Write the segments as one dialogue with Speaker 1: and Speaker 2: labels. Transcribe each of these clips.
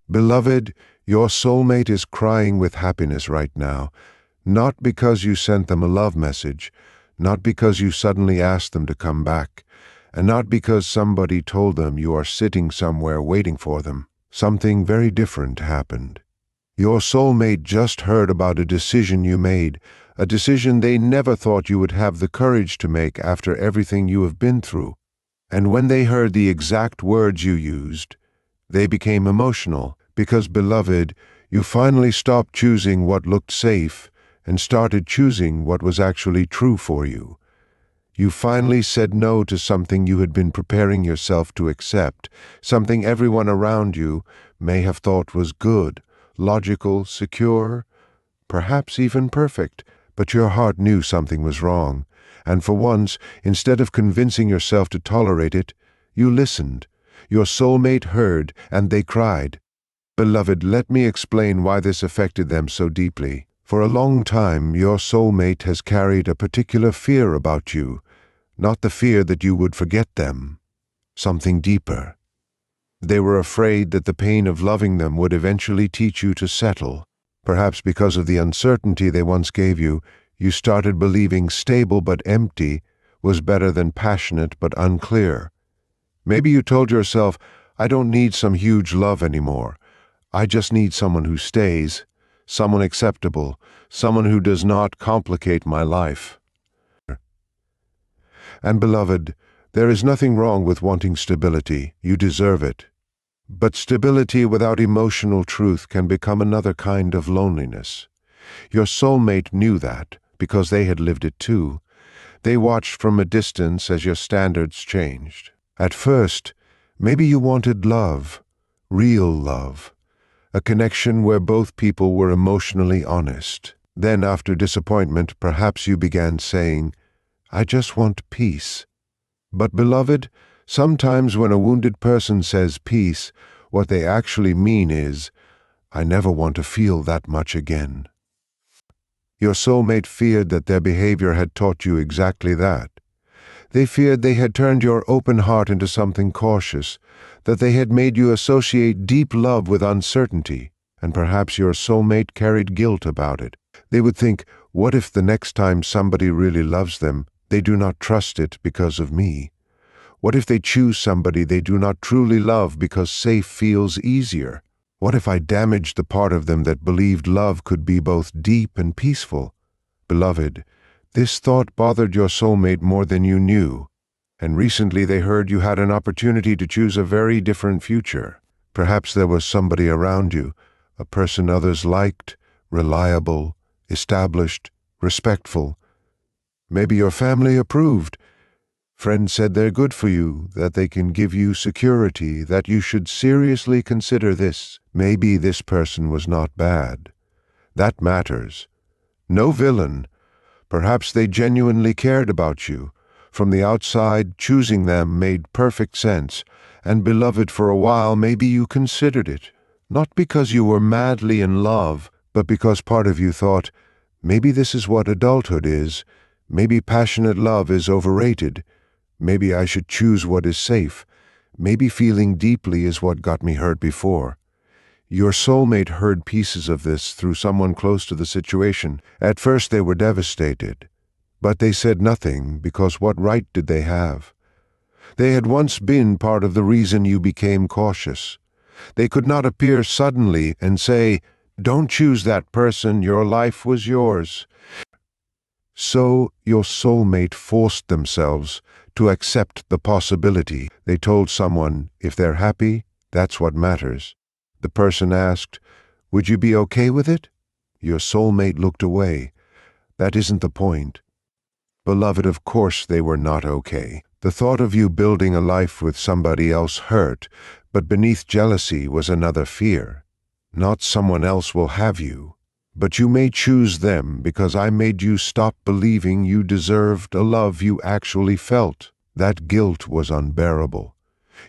Speaker 1: Beloved, your soulmate is crying with happiness right now, not because you sent them a love message, not because you suddenly asked them to come back, and not because somebody told them you are sitting somewhere waiting for them. Something very different happened. Your soulmate just heard about a decision you made, a decision they never thought you would have the courage to make after everything you have been through. And when they heard the exact words you used, they became emotional because, beloved, you finally stopped choosing what looked safe and started choosing what was actually true for you. You finally said no to something you had been preparing yourself to accept, something everyone around you may have thought was good, logical, secure, perhaps even perfect, but your heart knew something was wrong, and for once, instead of convincing yourself to tolerate it, you listened. Your soulmate heard, and they cried. Beloved, let me explain why this affected them so deeply. For a long time, your soulmate has carried a particular fear about you, not the fear that you would forget them, something deeper. They were afraid that the pain of loving them would eventually teach you to settle. Perhaps because of the uncertainty they once gave you, you started believing stable but empty was better than passionate but unclear. Maybe you told yourself, I don't need some huge love anymore. I just need someone who stays, someone acceptable, someone who does not complicate my life. And beloved, there is nothing wrong with wanting stability. You deserve it. But stability without emotional truth can become another kind of loneliness. Your soulmate knew that because they had lived it too. They watched from a distance as your standards changed. At first, maybe you wanted love, real love, a connection where both people were emotionally honest. Then, after disappointment, perhaps you began saying, I just want peace. But, beloved, sometimes when a wounded person says peace, what they actually mean is, I never want to feel that much again. Your soulmate feared that their behavior had taught you exactly that. They feared they had turned your open heart into something cautious, that they had made you associate deep love with uncertainty, and perhaps your soulmate carried guilt about it. They would think, what if the next time somebody really loves them, they do not trust it because of me? What if they choose somebody they do not truly love because safe feels easier? What if I damaged the part of them that believed love could be both deep and peaceful? Beloved, this thought bothered your soulmate more than you knew, and recently they heard you had an opportunity to choose a very different future. Perhaps there was somebody around you, a person others liked, reliable, established, respectful. Maybe your family approved. Friends said they're good for you, that they can give you security, that you should seriously consider this. Maybe this person was not bad. That matters. No villain. Perhaps they genuinely cared about you. From the outside, choosing them made perfect sense, and beloved, for a while maybe you considered it. Not because you were madly in love, but because part of you thought, maybe this is what adulthood is. Maybe passionate love is overrated. Maybe I should choose what is safe. Maybe feeling deeply is what got me hurt before. Your soulmate heard pieces of this through someone close to the situation. At first they were devastated, but they said nothing because what right did they have? They had once been part of the reason you became cautious. They could not appear suddenly and say, don't choose that person, your life was yours. So your soulmate forced themselves to accept the possibility. They told someone, if they're happy, that's what matters. The person asked, would you be okay with it? Your soulmate looked away. That isn't the point. Beloved, of course they were not okay. The thought of you building a life with somebody else hurt, but beneath jealousy was another fear. Not someone else will have you, but you may choose them because I made you stop believing you deserved a love you actually felt. That guilt was unbearable.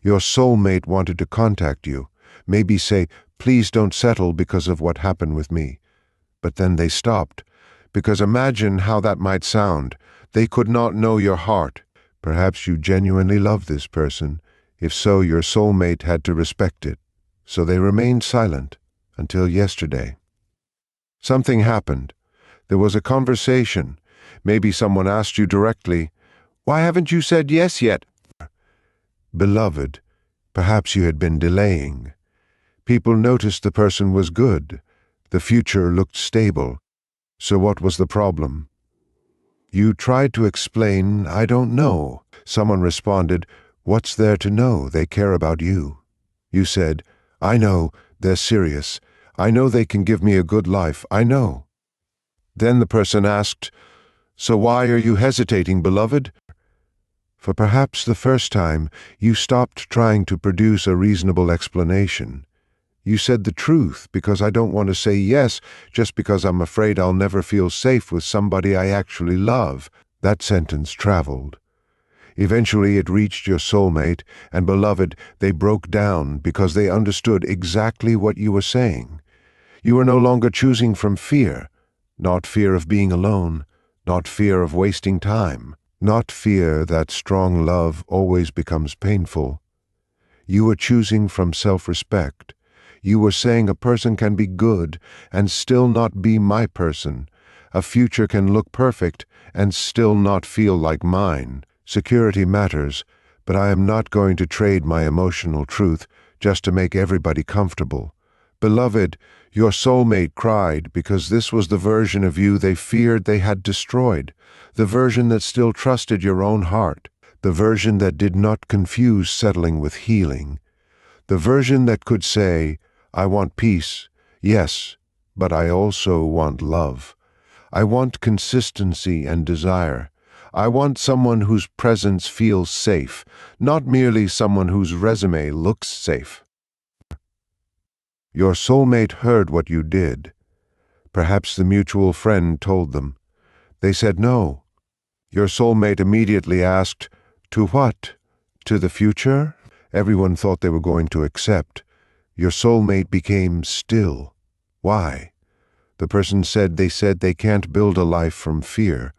Speaker 1: Your soulmate wanted to contact you, maybe say, please don't settle because of what happened with me. But then they stopped, because imagine how that might sound. They could not know your heart. Perhaps you genuinely love this person. If so, your soulmate had to respect it. So they remained silent until yesterday. Something happened. There was a conversation. Maybe someone asked you directly, "Why haven't you said yes yet?" Beloved, perhaps you had been delaying. People noticed the person was good. The future looked stable. So what was the problem? You tried to explain, "I don't know." Someone responded, "What's there to know? They care about you." You said, "I know, they're serious. I know they can give me a good life. I know." Then the person asked, "So why are you hesitating, beloved?" For perhaps the first time, you stopped trying to produce a reasonable explanation. You said the truth because I don't want to say yes just because I'm afraid I'll never feel safe with somebody I actually love. That sentence traveled. Eventually it reached your soulmate, and beloved, they broke down because they understood exactly what you were saying. You were no longer choosing from fear, not fear of being alone, not fear of wasting time, not fear that strong love always becomes painful. You were choosing from self-respect. You were saying a person can be good and still not be my person. A future can look perfect and still not feel like mine. Security matters, but I am not going to trade my emotional truth just to make everybody comfortable. Beloved, your soulmate cried because this was the version of you they feared they had destroyed, the version that still trusted your own heart, the version that did not confuse settling with healing, the version that could say, "I want peace, yes, but I also want love. I want consistency and desire. I want someone whose presence feels safe, not merely someone whose resume looks safe." Your soulmate heard what you did. Perhaps the mutual friend told them. They said no. Your soulmate immediately asked, "To what? To the future?" Everyone thought they were going to accept. Your soulmate became still. Why? The person said they can't build a life from fear.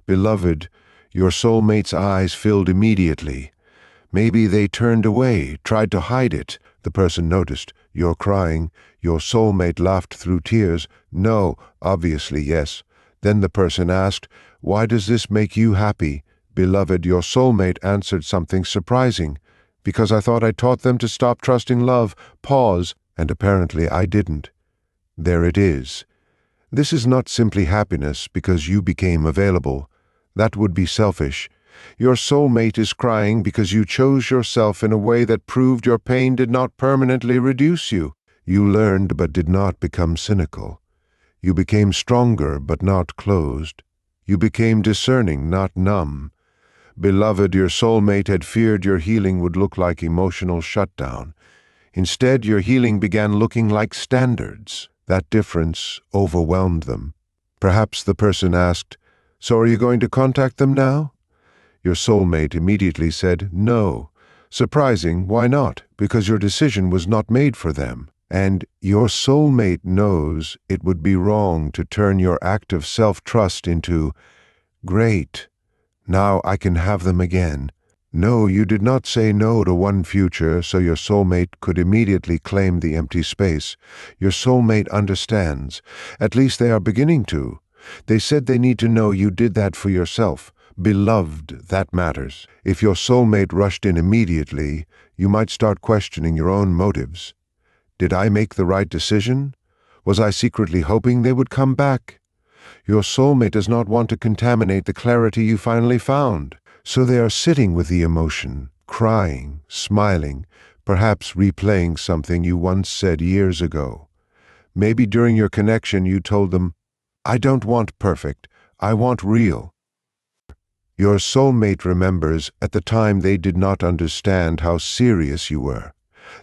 Speaker 1: Beloved, your soulmate's eyes filled immediately. Maybe they turned away, tried to hide it. The person noticed. You're crying. Your soulmate laughed through tears. No, obviously yes. Then the person asked, "Why does this make you happy?" Beloved, your soulmate answered something surprising. "Because I thought I taught them to stop trusting love." Pause, and apparently I didn't. There it is. This is not simply happiness because you became available. That would be selfish. Your soulmate is crying because you chose yourself in a way that proved your pain did not permanently reduce you. You learned but did not become cynical. You became stronger but not closed. You became discerning, not numb. Beloved, your soulmate had feared your healing would look like emotional shutdown. Instead, your healing began looking like standards. That difference overwhelmed them. Perhaps the person asked, "So are you going to contact them now?" Your soulmate immediately said, "No." Surprising, why not? Because your decision was not made for them. And your soulmate knows it would be wrong to turn your act of self-trust into, "Great, now I can have them again." No, you did not say no to one future so your soulmate could immediately claim the empty space. Your soulmate understands. At least they are beginning to. They said they need to know you did that for yourself. Beloved, that matters. If your soulmate rushed in immediately, you might start questioning your own motives. Did I make the right decision? Was I secretly hoping they would come back? Your soulmate does not want to contaminate the clarity you finally found. So they are sitting with the emotion, crying, smiling, perhaps replaying something you once said years ago. Maybe during your connection you told them, "I don't want perfect, I want real." Your soulmate remembers at the time they did not understand how serious you were.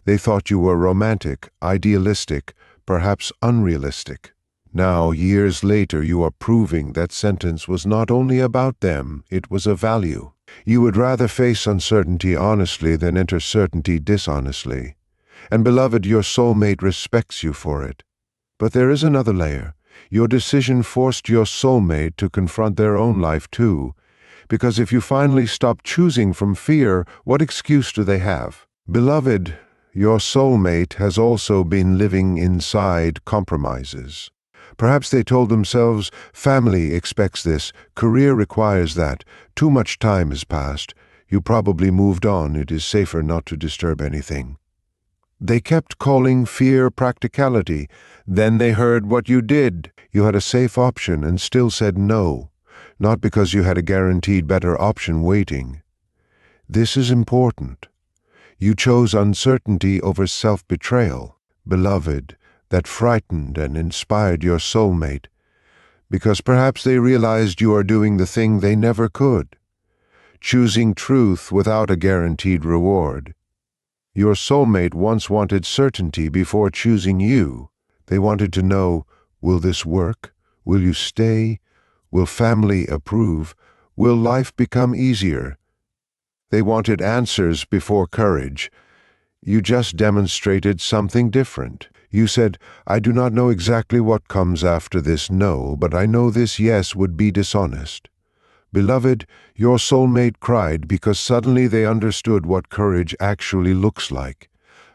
Speaker 1: They thought you were romantic, idealistic, perhaps unrealistic. Now, years later, you are proving that sentence was not only about them, it was a value. You would rather face uncertainty honestly than enter certainty dishonestly. And beloved, your soulmate respects you for it. But there is another layer. Your decision forced your soulmate to confront their own life too. Because if you finally stop choosing from fear, what excuse do they have? Beloved, your soulmate has also been living inside compromises. Perhaps they told themselves, family expects this, career requires that, too much time has passed, you probably moved on, it is safer not to disturb anything. They kept calling fear practicality. Then they heard what you did. You had a safe option and still said no, not because you had a guaranteed better option waiting. This is important. You chose uncertainty over self-betrayal. Beloved, that frightened and inspired your soulmate, because perhaps they realized you are doing the thing they never could, choosing truth without a guaranteed reward. Your soulmate once wanted certainty before choosing you. They wanted to know, will this work? Will you stay? Will family approve? Will life become easier? They wanted answers before courage. You just demonstrated something different. You said, I do not know exactly what comes after this no, but I know this yes would be dishonest. Beloved, your soulmate cried because suddenly they understood what courage actually looks like.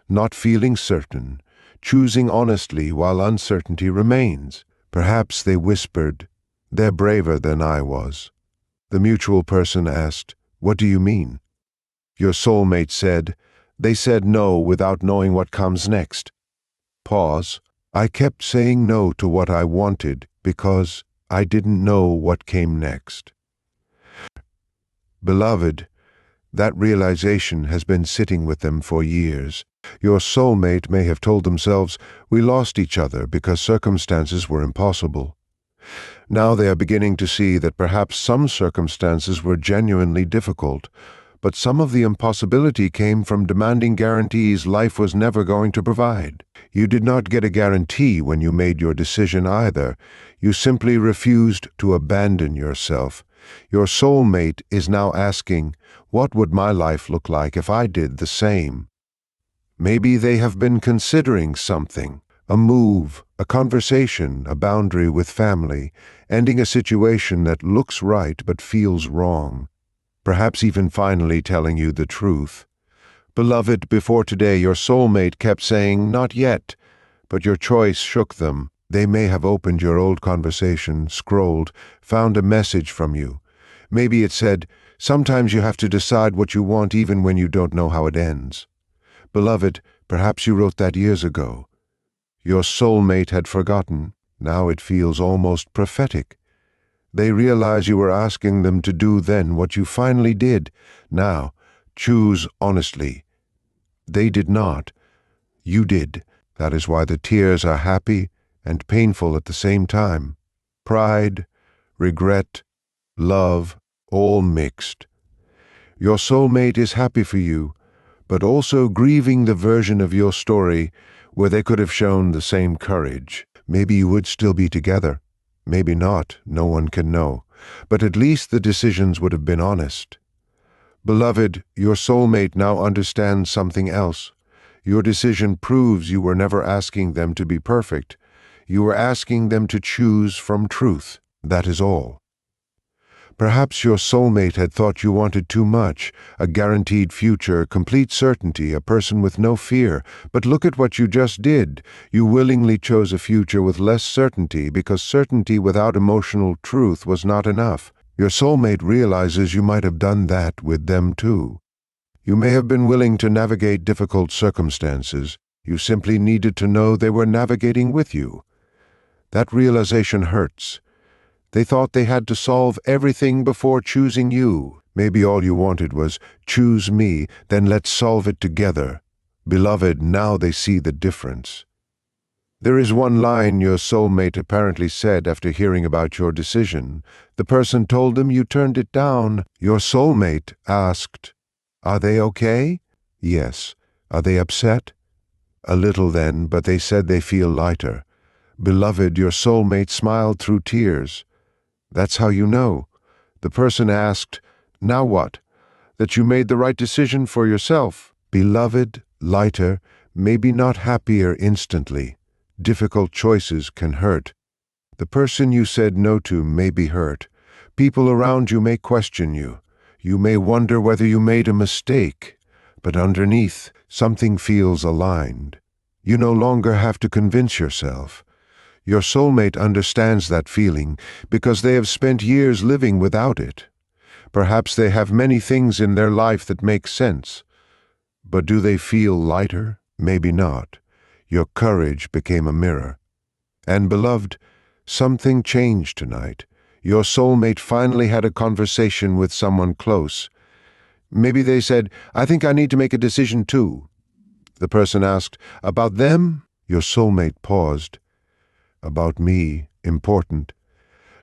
Speaker 1: Not feeling certain, choosing honestly while uncertainty remains. Perhaps they whispered, they're braver than I was. The mutual person asked, what do you mean? Your soulmate said, they said no without knowing what comes next. Pause. I kept saying no to what I wanted because I didn't know what came next. Beloved, that realization has been sitting with them for years. Your soulmate may have told themselves, we lost each other because circumstances were impossible. Now they are beginning to see that perhaps some circumstances were genuinely difficult, but some of the impossibility came from demanding guarantees life was never going to provide. You did not get a guarantee when you made your decision either. You simply refused to abandon yourself. Your soulmate is now asking, what would my life look like if I did the same? Maybe they have been considering something, a move, a conversation, a boundary with family, ending a situation that looks right but feels wrong. Perhaps even finally telling you the truth. Beloved, before today your soulmate kept saying, not yet, but your choice shook them. They may have opened your old conversation, scrolled, found a message from you. Maybe it said, sometimes you have to decide what you want even when you don't know how it ends. Beloved, perhaps you wrote that years ago. Your soulmate had forgotten. Now it feels almost prophetic. They realize you were asking them to do then what you finally did. Now, choose honestly. They did not. You did. That is why the tears are happy and painful at the same time. Pride, regret, love, all mixed. Your soulmate is happy for you, but also grieving the version of your story where they could have shown the same courage. Maybe you would still be together. Maybe not, no one can know. But at least the decisions would have been honest. Beloved, your soulmate now understands something else. Your decision proves you were never asking them to be perfect. You were asking them to choose from truth. That is all. Perhaps your soulmate had thought you wanted too much, a guaranteed future, complete certainty, a person with no fear. But look at what you just did. You willingly chose a future with less certainty because certainty without emotional truth was not enough. Your soulmate realizes you might have done that with them too. You may have been willing to navigate difficult circumstances. You simply needed to know they were navigating with you. That realization hurts. They thought they had to solve everything before choosing you. Maybe all you wanted was, choose me, then let's solve it together. Beloved, now they see the difference. There is one line your soulmate apparently said after hearing about your decision. The person told them you turned it down. Your soulmate asked, are they okay? Yes. Are they upset? A little then, but they said they feel lighter. Beloved, your soulmate smiled through tears. That's how you know. The person asked, now what? That you made the right decision for yourself. Beloved, lighter, maybe not happier instantly. Difficult choices can hurt. The person you said no to may be hurt. People around you may question you. You may wonder whether you made a mistake. but underneath, something feels aligned. You no longer have to convince yourself. Your soulmate understands that feeling because they have spent years living without it. Perhaps they have many things in their life that make sense. But do they feel lighter? Maybe not. Your courage became a mirror. And beloved, something changed tonight. Your soulmate finally had a conversation with someone close. Maybe they said, "I think I need to make a decision too." The person asked, "About them?" Your soulmate paused. "About me, important.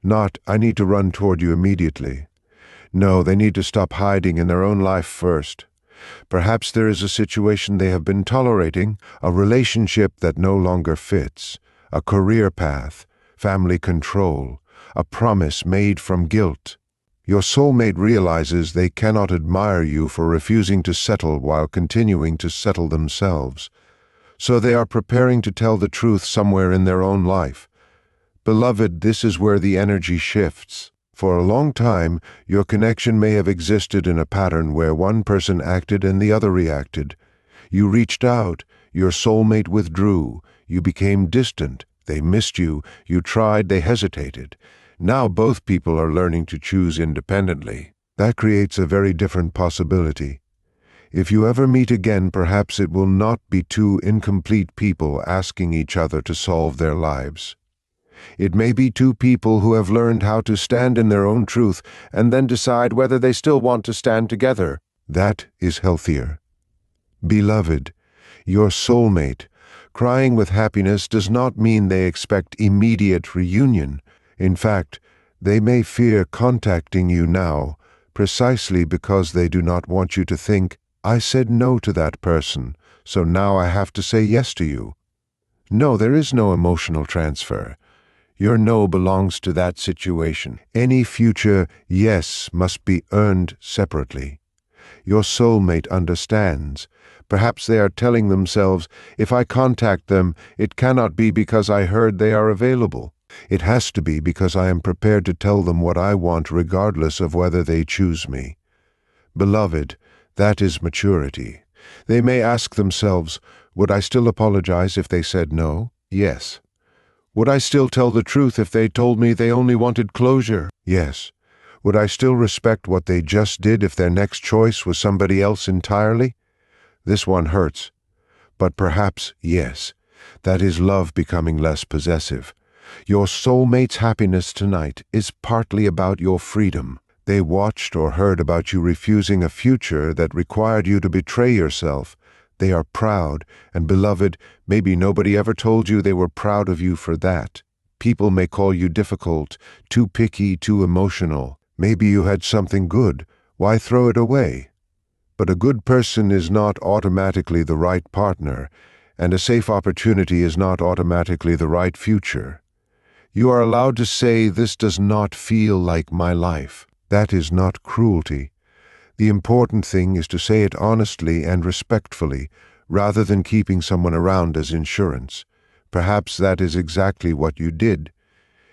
Speaker 1: Not, I need to run toward you immediately." No, they need to stop hiding in their own life first. Perhaps there is a situation they have been tolerating, a relationship that no longer fits, a career path, family control, a promise made from guilt. Your soulmate realizes they cannot admire you for refusing to settle while continuing to settle themselves. So they are preparing to tell the truth somewhere in their own life. Beloved, this is where the energy shifts. For a long time, your connection may have existed in a pattern where one person acted and the other reacted. You reached out, your soulmate withdrew, you became distant, they missed you, you tried, they hesitated. Now both people are learning to choose independently. That creates a very different possibility. If you ever meet again, perhaps it will not be two incomplete people asking each other to solve their lives. It may be two people who have learned how to stand in their own truth and then decide whether they still want to stand together. That is healthier. Beloved, your soulmate, crying with happiness does not mean they expect immediate reunion. In fact, they may fear contacting you now, precisely because they do not want you to think, "I said no to that person, so now I have to say yes to you." No, there is no emotional transfer. Your no belongs to that situation. Any future yes must be earned separately. Your soulmate understands. Perhaps they are telling themselves, "If I contact them, it cannot be because I heard they are available. It has to be because I am prepared to tell them what I want regardless of whether they choose me." Beloved, that is maturity. They may ask themselves, "Would I still apologize if they said no?" Yes. Would I still tell the truth if they told me they only wanted closure? Yes. Would I still respect what they just did if their next choice was somebody else entirely? This one hurts. But perhaps, yes. That is love becoming less possessive. Your soulmate's happiness tonight is partly about your freedom. They watched or heard about you refusing a future that required you to betray yourself. They are proud, and beloved, maybe nobody ever told you they were proud of you for that. People may call you difficult, too picky, too emotional. Maybe you had something good. Why throw it away? But a good person is not automatically the right partner, and a safe opportunity is not automatically the right future. You are allowed to say, "This does not feel like my life." That is not cruelty. The important thing is to say it honestly and respectfully, rather than keeping someone around as insurance. Perhaps that is exactly what you did.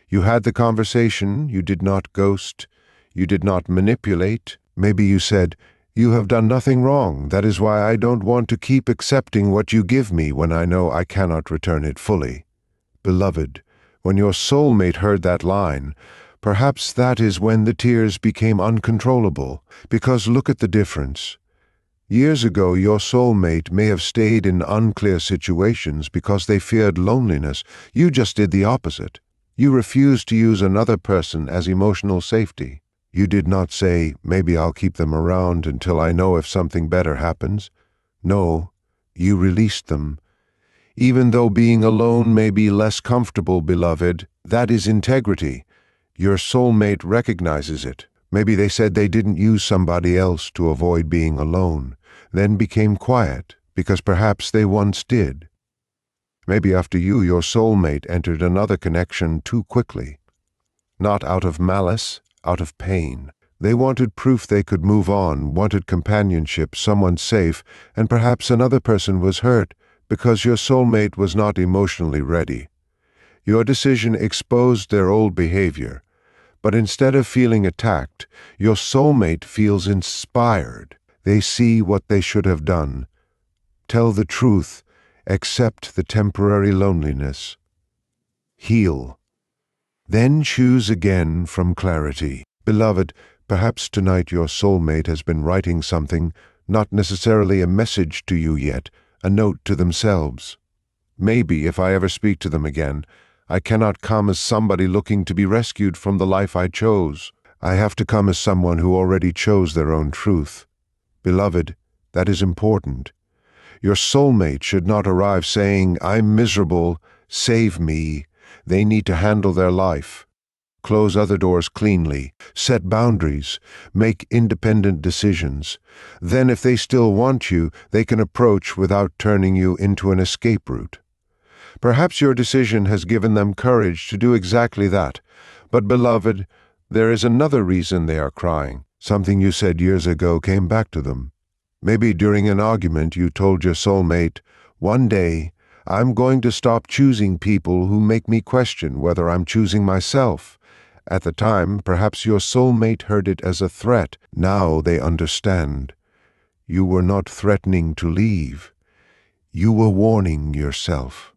Speaker 1: You had the conversation, you did not ghost, you did not manipulate. Maybe you said, "You have done nothing wrong. That is why I don't want to keep accepting what you give me when I know I cannot return it fully." Beloved, when your soulmate heard that line, perhaps that is when the tears became uncontrollable, because look at the difference. Years ago, your soulmate may have stayed in unclear situations because they feared loneliness. You just did the opposite. You refused to use another person as emotional safety. You did not say, "Maybe I'll keep them around until I know if something better happens." No, you released them. Even though being alone may be less comfortable, beloved, that is integrity. Your soulmate recognizes it. Maybe they said they didn't use somebody else to avoid being alone, then became quiet, because perhaps they once did. Maybe after you, your soulmate entered another connection too quickly. Not out of malice, out of pain. They wanted proof they could move on, wanted companionship, someone safe, and perhaps another person was hurt because your soulmate was not emotionally ready. Your decision exposed their old behavior. But instead of feeling attacked, your soulmate feels inspired. They see what they should have done. Tell the truth. Accept the temporary loneliness. Heal. Then choose again from clarity. Beloved, perhaps tonight your soulmate has been writing something, not necessarily a message to you yet, a note to themselves. Maybe if I ever speak to them again, I cannot come as somebody looking to be rescued from the life I chose. I have to come as someone who already chose their own truth. Beloved, that is important. Your soulmate should not arrive saying, "I'm miserable, save me." They need to handle their life. Close other doors cleanly, set boundaries, make independent decisions. Then if they still want you, they can approach without turning you into an escape route. Perhaps your decision has given them courage to do exactly that. But beloved, there is another reason they are crying. Something you said years ago came back to them. Maybe during an argument you told your soulmate, "One day, I'm going to stop choosing people who make me question whether I'm choosing myself." At the time, perhaps your soulmate heard it as a threat. Now they understand. You were not threatening to leave. You were warning yourself.